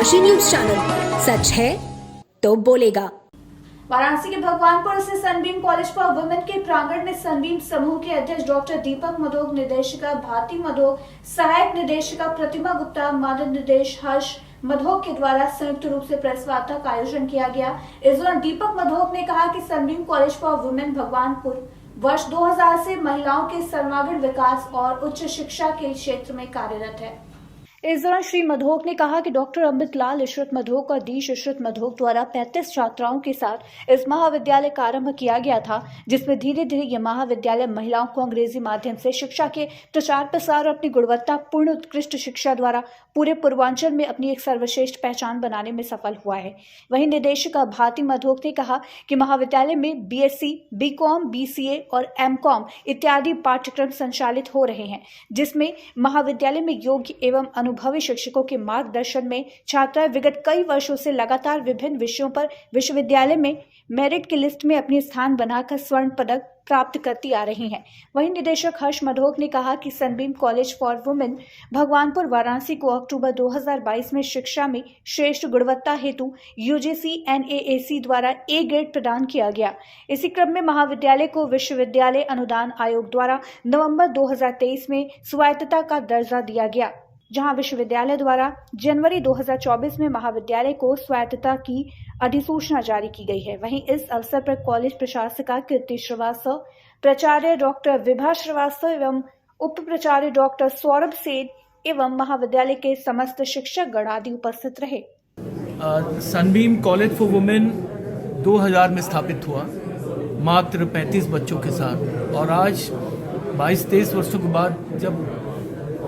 Kashi news channel, सच है तो बोलेगा। वाराणसी के भगवानपुर से सनबीम कॉलेज फॉर वुमेन के प्रांगण में सनबीम समूह के अध्यक्ष डॉक्टर दीपक मधोक, निर्देशिका भारती मधोक, सहायक निर्देशिका प्रतिमा गुप्ता, मानद निर्देश हर्ष मधोक के द्वारा संयुक्त रूप से प्रेस वार्ता का आयोजन किया गया। इस दौरान दीपक मधोक ने कहा कि Sunbeam college for women Bhagwanpur वर्ष 2000 से महिलाओं के सर्वांगीण विकास और उच्च शिक्षा के क्षेत्र में कार्यरत है। इस दौरान श्री मधोक ने कहा कि डॉक्टर अमृत लाल इशरत मधोक और दीश इशरत मधोक द्वारा 35 छात्राओं के साथ इस महाविद्यालय का आरंभ किया गया था, जिसमें धीरे धीरे यह महाविद्यालय महिलाओं को अंग्रेजी माध्यम से शिक्षा के प्रचार प्रसार और अपनी गुणवत्तापूर्ण उत्कृष्ट शिक्षा द्वारा पूरे पूर्वांचल में अपनी एक सर्वश्रेष्ठ पहचान बनाने में सफल हुआ है। वहीं निदेशिका भारती मधोक ने कहा कि महाविद्यालय में बीएससी, बीकॉम, बीसीए और एमकॉम इत्यादि पाठ्यक्रम संचालित हो रहे हैं, जिसमें महाविद्यालय में योग्य एवं अनुभवी शिक्षकों के मार्गदर्शन में छात्राएं विगत कई वर्षों से लगातार विभिन्न विषयों पर विश्वविद्यालय में मेरिट की लिस्ट में अपनी स्थान बनाकर स्वर्ण पदक प्राप्त करती आ रही हैं। वहीं निदेशक हर्ष मधोक ने कहा कि Sunbeam college for women Bhagwanpur Varanasi को अक्टूबर 2022 में शिक्षा में श्रेष्ठ गुणवत्ता हेतु यूजीसी NAAC द्वारा A ग्रेड प्रदान किया गया। इसी क्रम में महाविद्यालय को विश्वविद्यालय अनुदान आयोग द्वारा नवंबर 2023 में स्वायत्तता का दर्जा दिया गया, जहां विश्वविद्यालय द्वारा जनवरी 2024 में महाविद्यालय को स्वायत्तता की अधिसूचना जारी की गई है। वहीं इस अवसर पर कॉलेज प्रशासिका कीर्ति श्रीवास्तव, प्राचार्य डॉक्टर विभा श्रीवास्तव एवं उप प्राचार्य डॉक्टर सौरभ सेन एवं महाविद्यालय के समस्त शिक्षक गण आदि उपस्थित रहे। सनबीम कॉलेज फॉर वुमेन 2000 में स्थापित हुआ, मात्र 35 बच्चों के साथ, और आज 22-23 वर्षों के बाद जब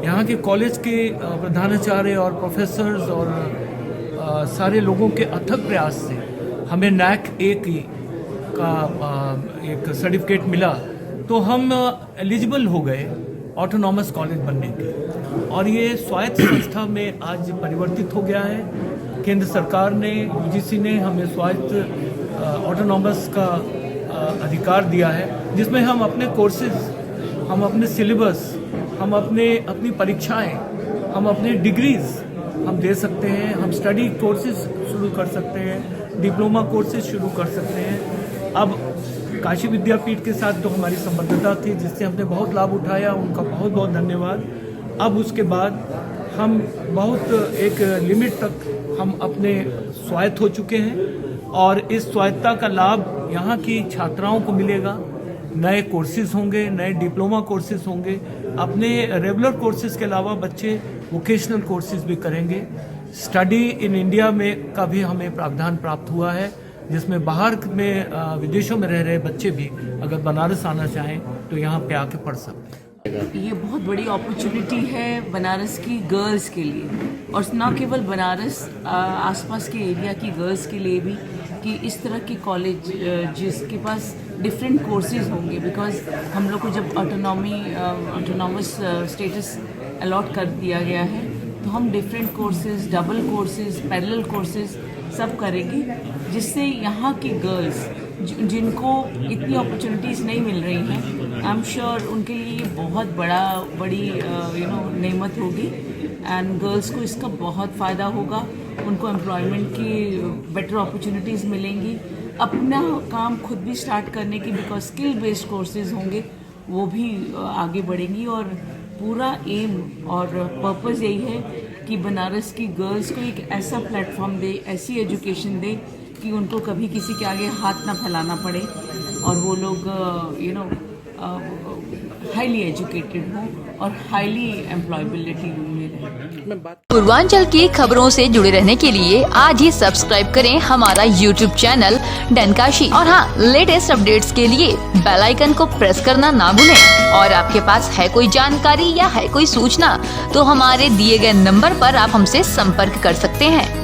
यहाँ के कॉलेज के प्रधानाचार्य और प्रोफेसर्स और सारे लोगों के अथक प्रयास से हमें NAAC A का एक सर्टिफिकेट मिला, तो हम एलिजिबल हो गए ऑटोनॉमस कॉलेज बनने के, और ये स्वायत्त संस्था में आज परिवर्तित हो गया है। केंद्र सरकार ने, UGC ने हमें स्वायत्त ऑटोनॉमस का अधिकार दिया है, जिसमें हम अपने कोर्सेज, हम अपने सिलेबस, हम अपनी परीक्षाएं, हम अपने डिग्रीज हम दे सकते हैं, हम स्टडी कोर्सेज शुरू कर सकते हैं, डिप्लोमा कोर्सेज शुरू कर सकते हैं। अब काशी विद्यापीठ के साथ जो हमारी संबद्धता थी, जिससे हमने बहुत लाभ उठाया, उनका बहुत बहुत धन्यवाद। अब उसके बाद हम बहुत एक लिमिट तक हम अपने स्वायत्त हो चुके हैं, और इस स्वायत्तता का लाभ यहाँ की छात्राओं को मिलेगा। नए कोर्सेज होंगे, नए डिप्लोमा कोर्सेज होंगे, अपने रेगुलर कोर्सेज के अलावा बच्चे वोकेशनल कोर्सेज भी करेंगे। स्टडी इन इंडिया में का भी हमें प्रावधान प्राप्त हुआ है, जिसमें बाहर में विदेशों में रह रहे बच्चे भी अगर बनारस आना चाहें तो यहाँ पे आके पढ़ सकते हैं। ये बहुत बड़ी अपॉर्चुनिटी है बनारस की गर्ल्स के लिए, और न केवल बनारस, आसपास के एरिया की गर्ल्स के लिए भी, कि इस तरह के कॉलेज जिसके पास डिफरेंट कोर्सेज होंगे, बिकॉज हम लोग को जब ऑटोनॉमस स्टेटस अलॉट कर दिया गया है, तो हम different courses, double courses, parallel courses सब करेंगे, जिससे यहाँ की गर्ल्स जिनको इतनी अपॉर्चुनिटीज़ नहीं मिल रही हैं, आई एम श्योर उनके लिए ये बहुत बड़ी नेमत होगी, एंड गर्ल्स को इसका बहुत फ़ायदा होगा। उनको एम्प्लॉयमेंट की बेटर अपॉर्चुनिटीज़ मिलेंगी, अपना काम खुद भी स्टार्ट करने की, बिकॉज स्किल बेस्ड कोर्सेज होंगे, वो भी आगे बढ़ेंगी। और पूरा एम और पर्पस यही है कि बनारस की गर्ल्स को एक ऐसा प्लेटफॉर्म दे, ऐसी एजुकेशन दे कि उनको कभी किसी के आगे हाथ ना फैलाना पड़े, और वो लोग हाईली एजुकेटेड हों और हाईली एम्प्लॉयबिलिटी में रहें। पूर्वांचल की खबरों से जुड़े रहने के लिए आज ही सब्सक्राइब करें हमारा YouTube चैनल डनकाशी, और हाँ, लेटेस्ट अपडेट्स के लिए बेल आइकन को प्रेस करना ना भूलें। और आपके पास है कोई जानकारी या है कोई सूचना, तो हमारे दिए गए नंबर पर आप हमसे संपर्क कर सकते हैं।